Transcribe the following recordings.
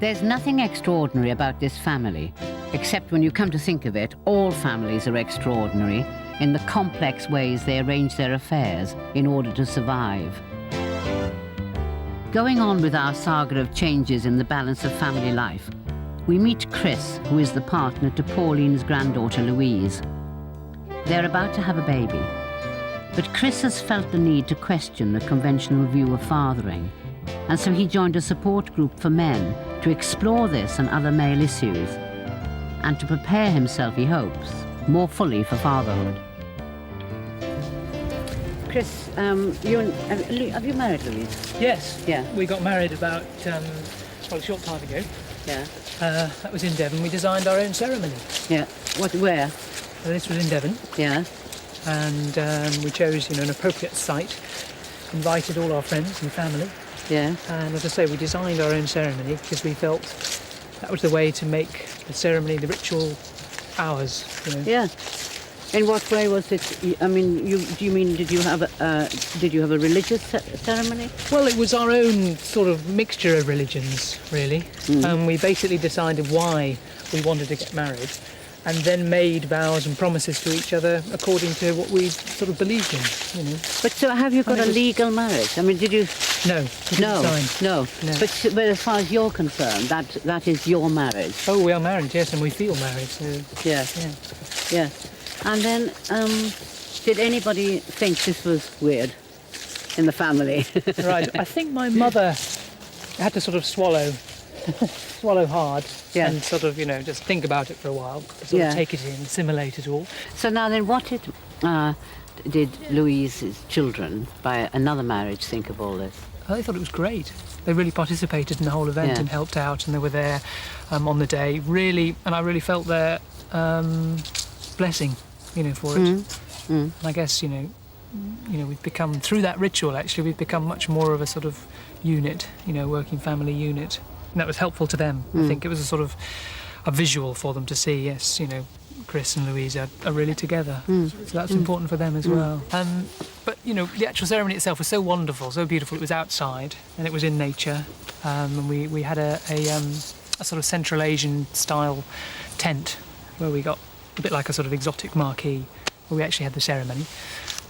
There's nothing extraordinary about this family, except when you come to think of it, all families are extraordinary in the complex ways they arrange their affairs in order to survive. Going on with our saga of changes in the balance of family life, we meet Chris, who is the partner to Pauline's granddaughter Louise. They're about to have a baby, but Chris has felt the need to question the conventional view of fathering, and so he joined a support group for men to explore this and other male issues, and to prepare himself, he hopes, more fully for fatherhood. Chris, have you married Louise? Yes. Yeah. We got married about a short time ago. Yeah. That was in Devon. We designed our own ceremony. Yeah. Where? This was in Devon. Yeah. And we chose, an appropriate site, invited all our friends and family. Yeah. And as I say, we designed our own ceremony because we felt that was the way to make the ceremony, the ritual, ours. Yeah. In what way was it? I mean, did you have a religious ceremony? Well, it was our own sort of mixture of religions, really. We basically decided why we wanted to get married, and then made vows and promises to each other according to what we sort of believed in. But so, have you got a legal marriage? I mean, did you? No. No. But as far as you're concerned, that is your marriage. Oh, we are married, yes, and we feel married. So. Yeah. And then, did anybody think this was weird in the family? Right. I think my mother had to sort of swallow hard and sort of, just think about it for a while, sort of take it in, assimilate it all. So now then, what did Louise's children, by another marriage, think of all this? They thought it was great. They really participated in the whole event and helped out, and they were there on the day, really, and I really felt their blessing, for it. And I guess, we've become, through that ritual, actually, we've become much more of a sort of unit, working family unit. And that was helpful to them. I think it was a sort of a visual for them to see, yes, Chris and Louise are really together. So that's important for them as well. But, the actual ceremony itself was so wonderful, so beautiful. It was outside and it was in nature. And we had a sort of Central Asian style tent where we got a bit like a sort of exotic marquee where we actually had the ceremony.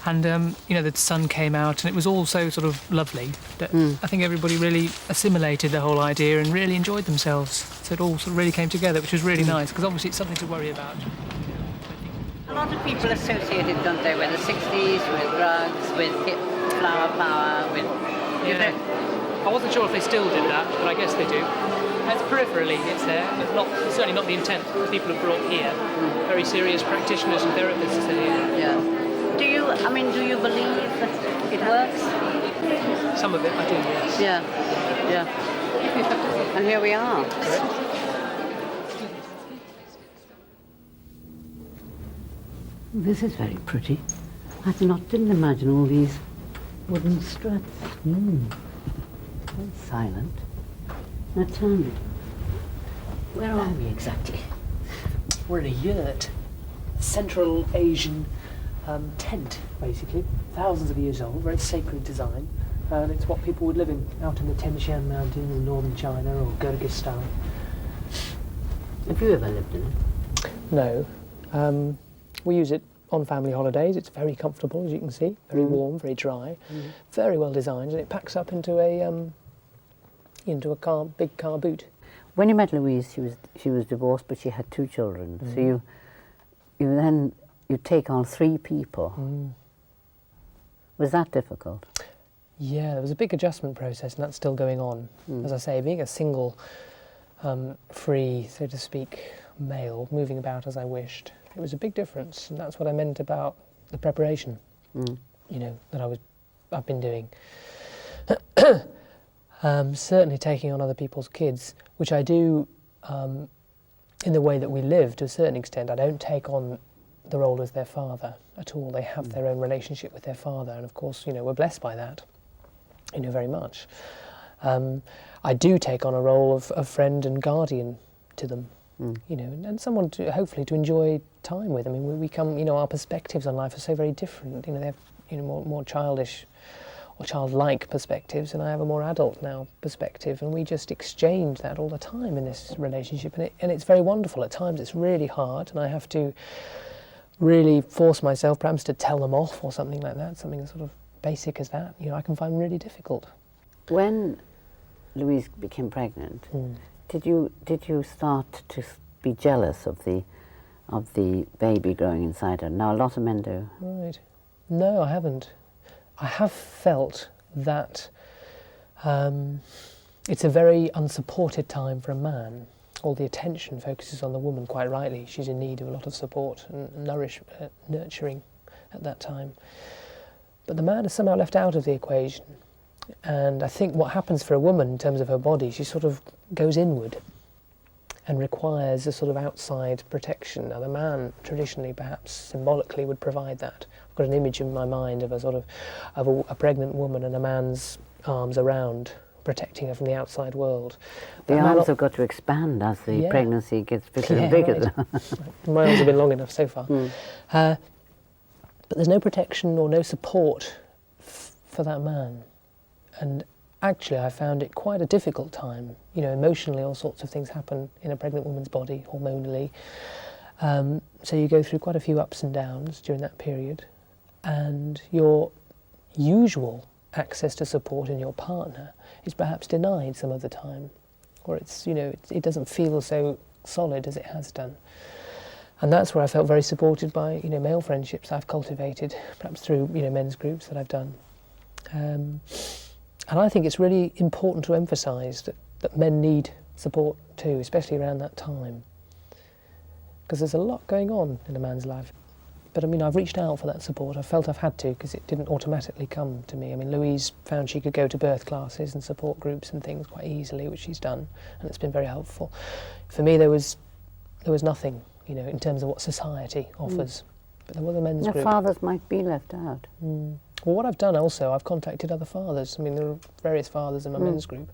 And, the sun came out and it was all so sort of lovely that I think everybody really assimilated the whole idea and really enjoyed themselves. So it all sort of really came together, which was really nice, because obviously it's something to worry about. A lot of people associate it, don't they, with the 60s, with drugs, with hip flower power, with... I wasn't sure if they still did that, but I guess they do. It's peripherally, it's there, but certainly not the intent that people have brought here. Very serious practitioners and therapists are here. Yeah. Do you believe that it works? Some of it, I do, yes. Yeah. And here we are. Correct. This is very pretty. I didn't imagine all these wooden struts. Very silent. Now tell me, where are we exactly? We're in a yurt, Central Asian tent, basically. Thousands of years old, very sacred design. And it's what people would live in out in the Tian Mountains in northern China or Kyrgyzstan. Have you ever lived in it? No. We use it on family holidays. It's very comfortable, as you can see. Very warm, very dry. Very well designed, and it packs up into a big car boot. When you met Louise, she was divorced, but she had 2 children. So you take on 3 people. Was that difficult? Yeah, there was a big adjustment process, and that's still going on. As I say, being a single, free, so to speak, male, moving about as I wished, it was a big difference, and that's what I meant about the preparation, that I've been doing. Certainly taking on other people's kids, which I do in the way that we live to a certain extent. I don't take on the role as their father at all. They have their own relationship with their father, and of course, we're blessed by that, very much. I do take on a role of friend and guardian to them, and someone to hopefully to enjoy time with. I mean, we come, our perspectives on life are so very different. They have, more childish or childlike perspectives, and I have a more adult now perspective, and we just exchange that all the time in this relationship, and it's very wonderful. At times it's really hard, and I have to really force myself perhaps to tell them off or something like that, something as sort of basic as that, I can find really difficult. When Louise became pregnant, did you start to be jealous of the baby growing inside her? Now a lot of men do. Right. No, I haven't. I have felt that it's a very unsupported time for a man. All the attention focuses on the woman, quite rightly. She's in need of a lot of support and nurturing at that time. But the man is somehow left out of the equation. And I think what happens for a woman in terms of her body, she sort of goes inward and requires a sort of outside protection. Now the man traditionally, perhaps symbolically, would provide that. I've got an image in my mind of a pregnant woman and a man's arms around, protecting her from the outside world. The arms have got to expand as the pregnancy gets bigger and bigger. Right. My arms have been long enough so far. But there's no protection or no support for that man. And actually I found it quite a difficult time. Emotionally all sorts of things happen in a pregnant woman's body, hormonally. So you go through quite a few ups and downs during that period. And your usual access to support in your partner is perhaps denied some of the time, or it doesn't feel so solid as it has done. And that's where I felt very supported by male friendships I've cultivated, perhaps through men's groups that I've done. And I think it's really important to emphasise that men need support too, especially around that time, because there's a lot going on in a man's life. But I've reached out for that support. I felt I've had to, because it didn't automatically come to me. Louise found she could go to birth classes and support groups and things quite easily, which she's done, and it's been very helpful. For me, there was nothing, in terms of what society offers. But there was a men's group. The fathers might be left out. Well, what I've done also, I've contacted other fathers. There are various fathers in my men's group,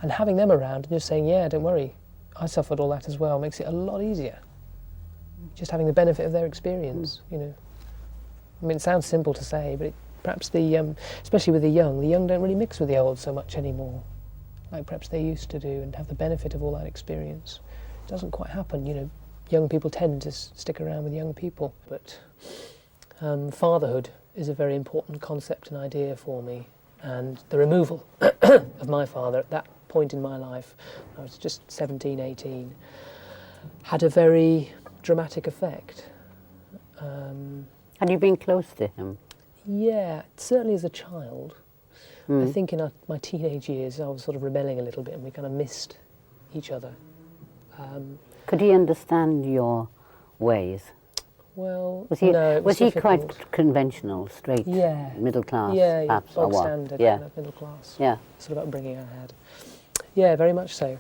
and having them around and just saying, yeah, don't worry, I suffered all that as well, makes it a lot easier. Just having the benefit of their experience, It sounds simple to say, but perhaps especially with the young don't really mix with the old so much anymore, like perhaps they used to do, and have the benefit of all that experience. It doesn't quite happen, Young people tend to stick around with young people, but fatherhood is a very important concept and idea for me, and the removal of my father at that point in my life, I was just 17, 18, had a very dramatic effect. Had you been close to him? Yeah, certainly as a child. I think in my teenage years I was sort of rebelling a little bit, and we kind of missed each other. Could he understand your ways? Well, was he, no, was he difficult. quite conventional, straight, middle class, perhaps, bog or what? standard kind of middle class. Yeah. Sort of upbringing I had. Yeah, very much so.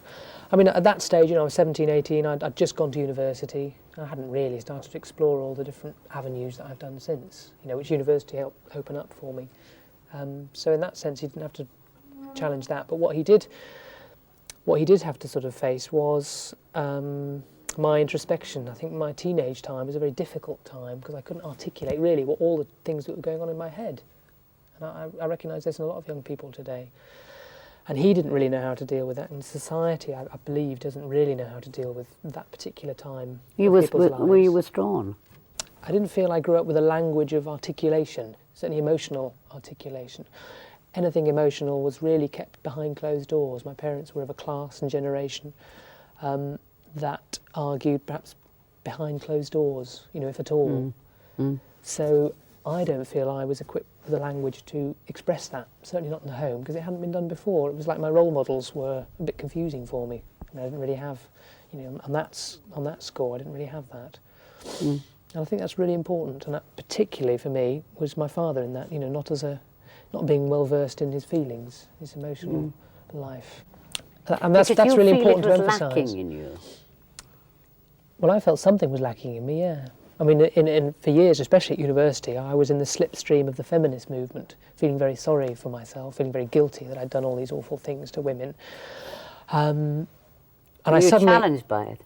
At that stage, I was 17, 18, I'd just gone to university. I hadn't really started to explore all the different avenues that I've done since, which university helped open up for me. So in that sense, he didn't have to challenge that. But what he did have to sort of face was my introspection. I think my teenage time was a very difficult time because I couldn't articulate really what all the things that were going on in my head. And I recognise there's a lot of young people today. And he didn't really know how to deal with that. And society, I believe, doesn't really know how to deal with that particular time of people's lives. Were you withdrawn? I didn't feel I grew up with a language of articulation, certainly emotional articulation. Anything emotional was really kept behind closed doors. My parents were of a class and generation that argued perhaps behind closed doors, if at all. So I don't feel I was equipped with a language to express that, certainly not in the home, because it hadn't been done before. It was like my role models were a bit confusing for me. I didn't really have, on that score, I didn't really have that. And I think that's really important, and that particularly for me was my father in that, not being well versed in his feelings, his emotional life. And that's really important to emphasise. Lacking in you? Well, I felt something was lacking in me, yeah. For years, especially at university, I was in the slipstream of the feminist movement, feeling very sorry for myself, feeling very guilty that I'd done all these awful things to women. And Were you challenged by it?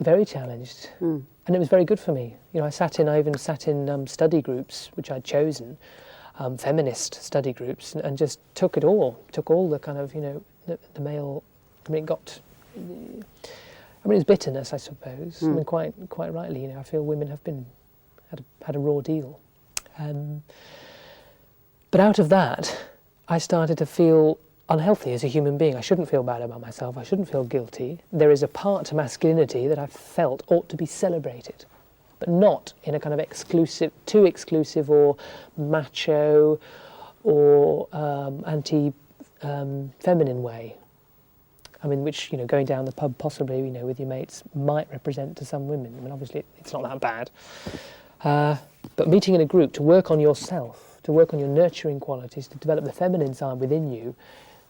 Very challenged. And it was very good for me. I even sat in study groups, which I'd chosen, feminist study groups, and just took all the kind of, the male. I mean, it was bitterness, I suppose. I mean, quite rightly, I feel women have had a raw deal. But out of that, I started to feel unhealthy as a human being. I shouldn't feel bad about myself. I shouldn't feel guilty. There is a part to masculinity that I felt ought to be celebrated, but not in a kind of too exclusive or macho or anti-feminine way. I mean, which, going down the pub possibly, with your mates might represent to some women. I mean, obviously it's not that bad. But meeting in a group to work on yourself, to work on your nurturing qualities, to develop the feminine side within you,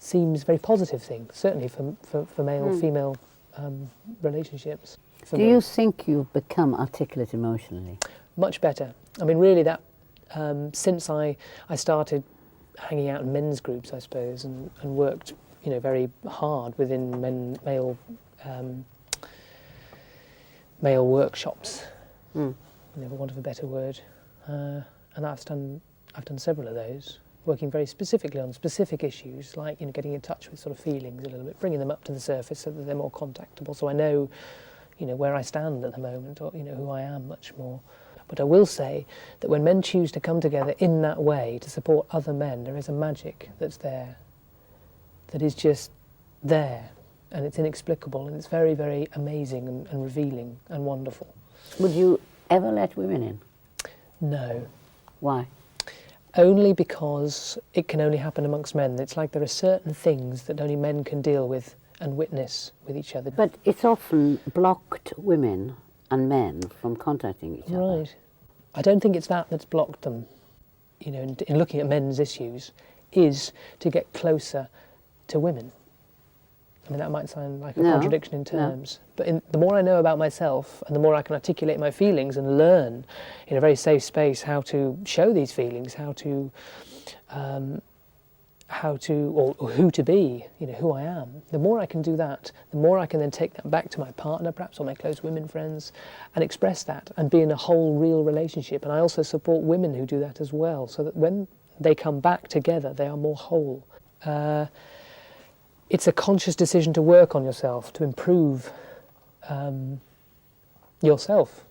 seems a very positive thing, certainly for male-female relationships. Do you think you've become articulate emotionally? Much better. I mean, really, that since I started hanging out in men's groups, I suppose, and worked, very hard within male workshops, for want of a better word, and I've done several of those, working very specifically on specific issues, like getting in touch with sort of feelings a little bit, bringing them up to the surface so that they're more contactable, so I know where I stand at the moment, or who I am much more. But I will say that when men choose to come together in that way to support other men, there is a magic that's there, that is just there, and it's inexplicable, and it's very, very amazing and revealing and wonderful. Would you ever let women in? No. Why? Only because it can only happen amongst men. It's like there are certain things that only men can deal with and witness with each other. But it's often blocked women and men from contacting each other. Right. I don't think it's that's blocked them, in looking at men's issues, is to get closer to women. I mean, that might sound like a contradiction in terms, but the more I know about myself and the more I can articulate my feelings and learn in a very safe space how to show these feelings, how to or who to be, who I am, the more I can do that, the more I can then take that back to my partner, perhaps, or my close women friends, and express that and be in a whole, real relationship. And I also support women who do that as well, so that when they come back together, they are more whole. It's a conscious decision to work on yourself, to improve yourself,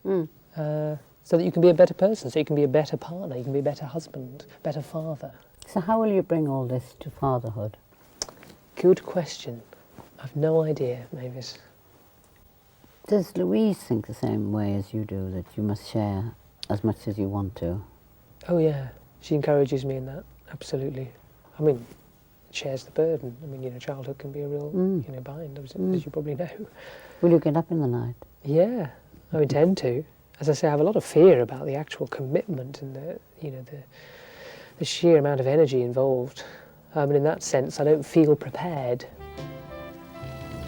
so that you can be a better person, so you can be a better partner, you can be a better husband, better father. So how will you bring all this to fatherhood? Good question. I've no idea, Mavis. Does Louise think the same way as you do, that you must share as much as you want to? Oh yeah, she encourages me in that, absolutely. I mean, shares the burden. I mean, childhood can be a real, bind, as you probably know. Will you get up in the night? Yeah, I intend to. As I say, I have a lot of fear about the actual commitment and the sheer amount of energy involved. And in that sense, I don't feel prepared.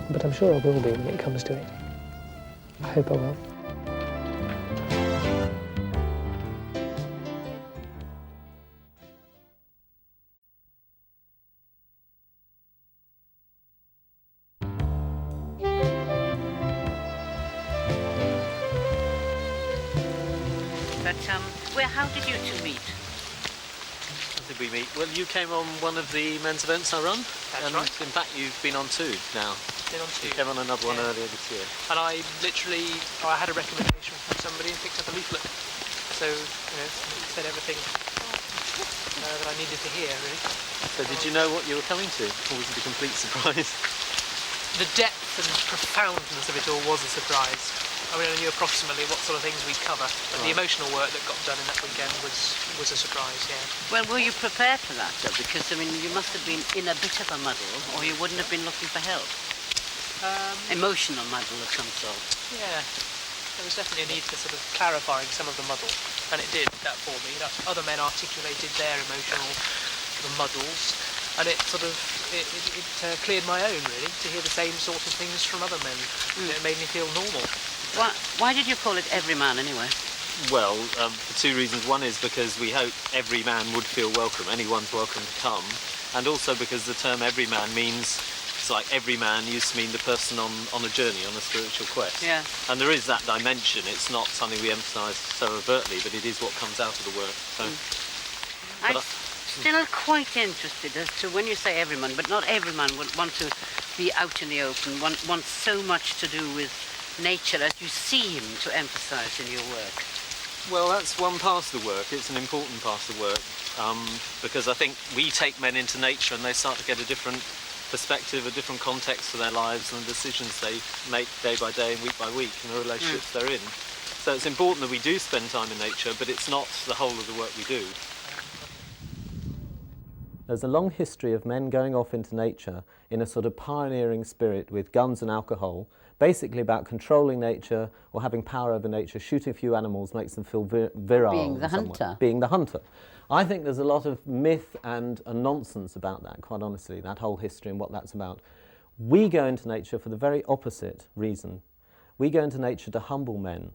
But I'm sure I will be when it comes to it. I hope I will. How did you two meet? How did we meet? Well, you came on one of the men's events I run. That's right. In fact, you've been on two now. Been on two. You came on another one earlier this year. And I had a recommendation from somebody and picked up a leaflet. So, it said everything that I needed to hear, really. So did you know what you were coming to, or was it a complete surprise? The depth and profoundness of it all was a surprise. I mean, I knew approximately what sort of things we'd cover, but the emotional work that got done in that weekend was a surprise, yeah. Well, were you prepared for that, though? Because, you must have been in a bit of a muddle, or you wouldn't have been looking for help. Emotional muddle of some sort. Yeah. There was definitely a need for sort of clarifying some of the muddle, and it did that for me. Other men articulated their emotional sort of muddles, and it sort of cleared my own, really, to hear the same sort of things from other men. It made me feel normal. Why did you call it Every Man, anyway? Well, for two reasons. One is because we hope every man would feel welcome, anyone's welcome to come, and also because the term every man means words like every man used to mean the person on a journey, on a spiritual quest. Yeah. And there is that dimension. It's not something we emphasise so overtly, but it is what comes out of the work. So, I'm still quite interested as to when you say everyone, but not everyone would want to be out in the open, wants so much to do with nature as you seem to emphasise in your work. Well, that's one part of the work. It's an important part of the work because I think we take men into nature and they start to get a different perspective, a different context for their lives and the decisions they make day by day and week by week and the relationships they're in. So it's important that we do spend time in nature, but it's not the whole of the work we do. There's a long history of men going off into nature in a sort of pioneering spirit with guns and alcohol, basically about controlling nature or having power over nature. Shooting a few animals makes them feel virile. Being the hunter. Being the hunter. I think there's a lot of myth and nonsense about that, quite honestly, that whole history and what that's about. We go into nature for the very opposite reason. We go into nature to humble men,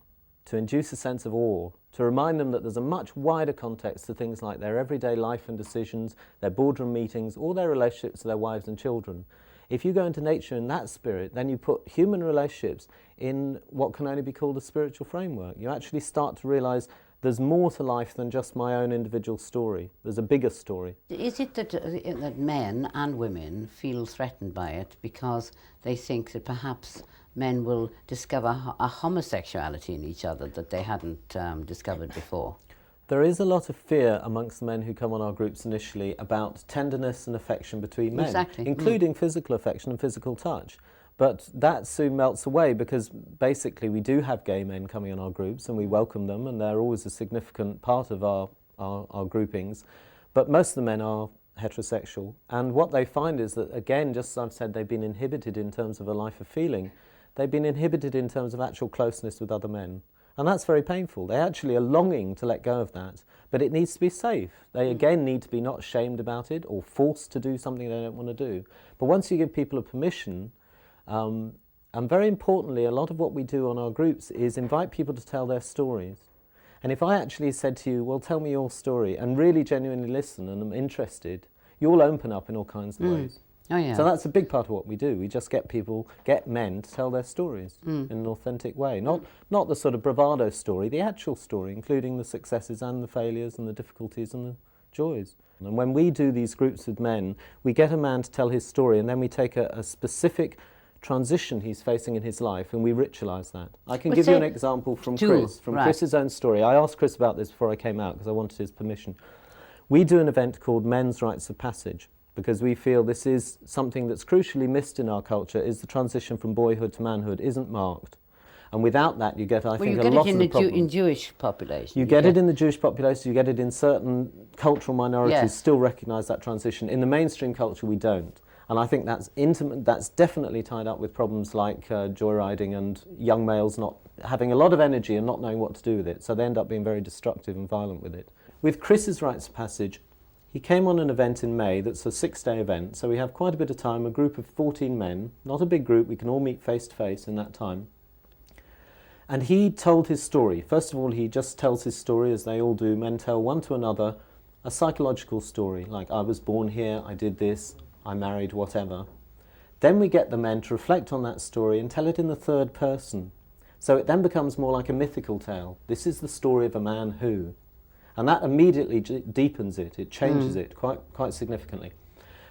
to induce a sense of awe, to remind them that there's a much wider context to things like their everyday life and decisions, their boardroom meetings, or their relationships to their wives and children. If you go into nature in that spirit, then you put human relationships in what can only be called a spiritual framework. You actually start to realise there's more to life than just my own individual story. There's a bigger story. Is it that men and women feel threatened by it because they think that perhaps men will discover a homosexuality in each other that they hadn't discovered before? There is a lot of fear amongst the men who come on our groups initially about tenderness and affection between men, exactly. including physical affection and physical touch. But that soon melts away because basically we do have gay men coming on our groups and we welcome them and they're always a significant part of our groupings. But most of the men are heterosexual, and what they find is that, again, just as I've said, they've been inhibited in terms of a life of feeling. They've been inhibited in terms of actual closeness with other men. And that's very painful. They actually are longing to let go of that, but it needs to be safe. They again need to be not shamed about it or forced to do something they don't want to do. But once you give people a permission, and very importantly, a lot of what we do on our groups is invite people to tell their stories. And if I actually said to you, well, tell me your story, and really genuinely listen and I'm interested, you'll open up in all kinds of ways. Oh, yeah. So that's a big part of what we do. We just get men to tell their stories in an authentic way. Not the sort of bravado story, the actual story, including the successes and the failures and the difficulties and the joys. And when we do these groups with men, we get a man to tell his story and then we take a specific transition he's facing in his life and we ritualise that. I can give you an example from Chris, Chris's own story. I asked Chris about this before I came out because I wanted his permission. We do an event called Men's Rites of Passage, because we feel this is something that's crucially missed in our culture, is the transition from boyhood to manhood isn't marked. And without that you get, I think, a lot of the problems. In Jewish population. You get it in the Jewish population, you get it in certain cultural minorities, still recognise that transition. In the mainstream culture we don't. And I think that's that's definitely tied up with problems like joyriding and young males not having a lot of energy and not knowing what to do with it. So they end up being very destructive and violent with it. With Chris's Rites of Passage, he came on an event in May that's a 6-day event, so we have quite a bit of time, a group of 14 men, not a big group, we can all meet face to face in that time. And he told his story. First of all, he just tells his story, as they all do. Men tell one to another a psychological story, like I was born here, I did this, I married, whatever. Then we get the men to reflect on that story and tell it in the third person. So it then becomes more like a mythical tale. This is the story of a man who. And that immediately deepens it, it changes it quite significantly.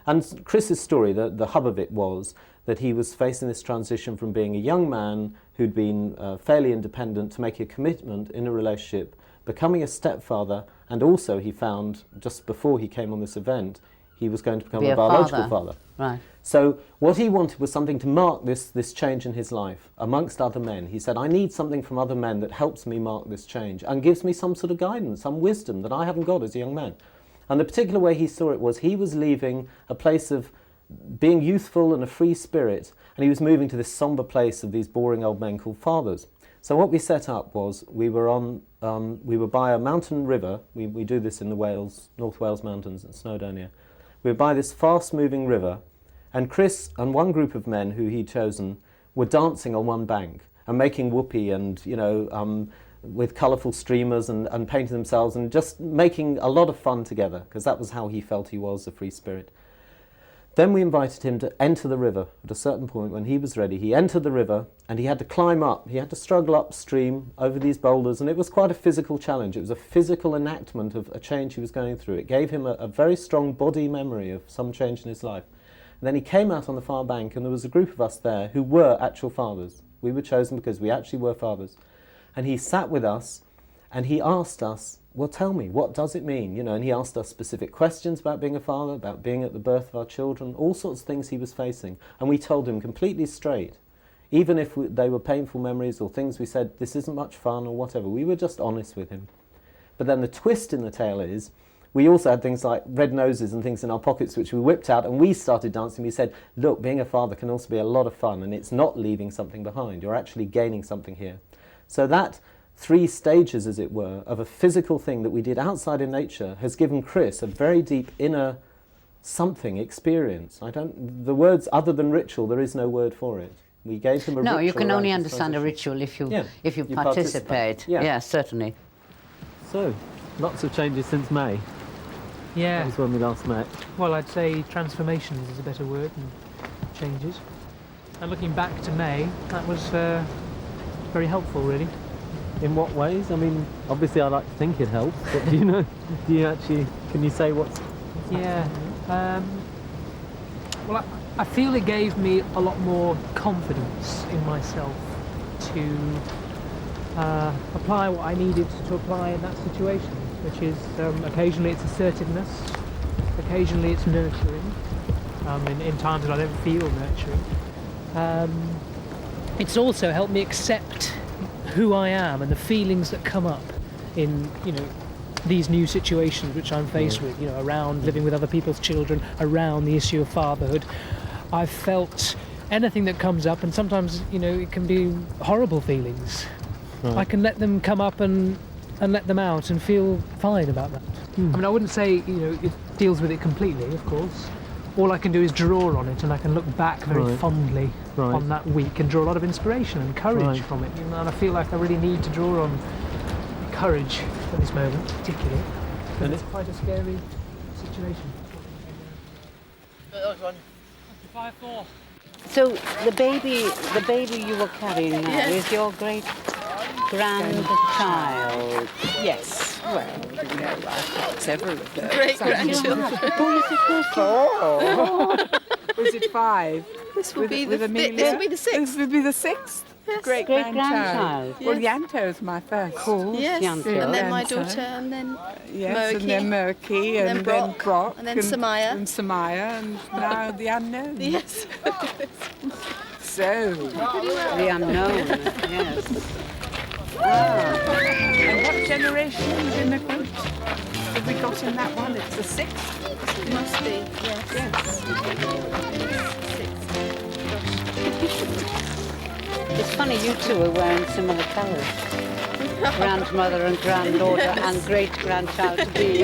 And Chris's story, the hub of it was that he was facing this transition from being a young man who'd been fairly independent to make a commitment in a relationship, becoming a stepfather, and also he found, just before he came on this event, he was going to become a biological father. Right. So what he wanted was something to mark this change in his life amongst other men. He said, I need something from other men that helps me mark this change and gives me some sort of guidance, some wisdom that I haven't got as a young man. And the particular way he saw it was he was leaving a place of being youthful and a free spirit, and he was moving to this sombre place of these boring old men called fathers. So what we set up was we were by a mountain river. We do this in the North Wales mountains at Snowdonia. We were by this fast-moving river, and Chris and one group of men who he'd chosen were dancing on one bank and making whoopee and, with colourful streamers and painting themselves and just making a lot of fun together, because that was how he felt he was, a free spirit. Then we invited him to enter the river. At a certain point, when he was ready, he entered the river and he had to climb up. He had to struggle upstream over these boulders, and it was quite a physical challenge. It was a physical enactment of a change he was going through. It gave him a very strong body memory of some change in his life. And then he came out on the far bank, and there was a group of us there who were actual fathers. We were chosen because we actually were fathers. And he sat with us and he asked us, well, tell me, what does it mean? You know, and he asked us specific questions about being a father, about being at the birth of our children, all sorts of things he was facing. And we told him completely straight, even if they were painful memories or things we said, this isn't much fun or whatever, we were just honest with him. But then the twist in the tale is, we also had things like red noses and things in our pockets which we whipped out, and we started dancing. We said, look, being a father can also be a lot of fun, and it's not leaving something behind. You're actually gaining something here. So that 3 stages, as it were, of a physical thing that we did outside in nature has given Chris a very deep inner something experience. The words other than ritual, there is no word for it. We gave him a ritual. No, you can only around understand a transition. ritual if you participate. Yeah. Certainly. So, lots of changes since May. Yeah. That was when we last met. Well, I'd say transformations is a better word than changes. And looking back to May, that was very helpful, really. In what ways? I mean, obviously I like to think it helps, but do you know, can you say what's... Yeah. Well, I feel it gave me a lot more confidence in myself to apply what I needed to apply in that situation, which is occasionally it's assertiveness, occasionally it's nurturing, in times that I don't feel nurturing. It's also helped me accept who I am and the feelings that come up in, these new situations which I'm faced with, around living with other people's children, around the issue of fatherhood. I've felt anything that comes up, and sometimes, it can be horrible feelings. Right. I can let them come up and let them out and feel fine about that. I mean, I wouldn't say, it deals with it completely, of course. All I can do is draw on it, and I can look back very fondly on that week and draw a lot of inspiration and courage from it. And I feel like I really need to draw on courage at this moment, particularly, because it's quite a scary situation. 5-4. So the baby you were carrying now is your great grandchild. Yes. Well, I've got several of those. Great grandchildren. Who is it close to? Was it 5? This will be the 6th. This will be the 6th. Yes. Great grandchild. Yes. Well, Yanto's my first. Cool. Yes. Yanto. And then my Yanto. daughter, and then Yes, Murky. and then Murky, and then Brock, and then Samaya. And Samaya, and now the unknown. Yes. So. The unknown, yes. And what generation is in the group? Have we got in that one? It's the 6th? It must be, yes. It's funny you two are wearing similar colours. Grandmother and granddaughter and great-grandchild to be.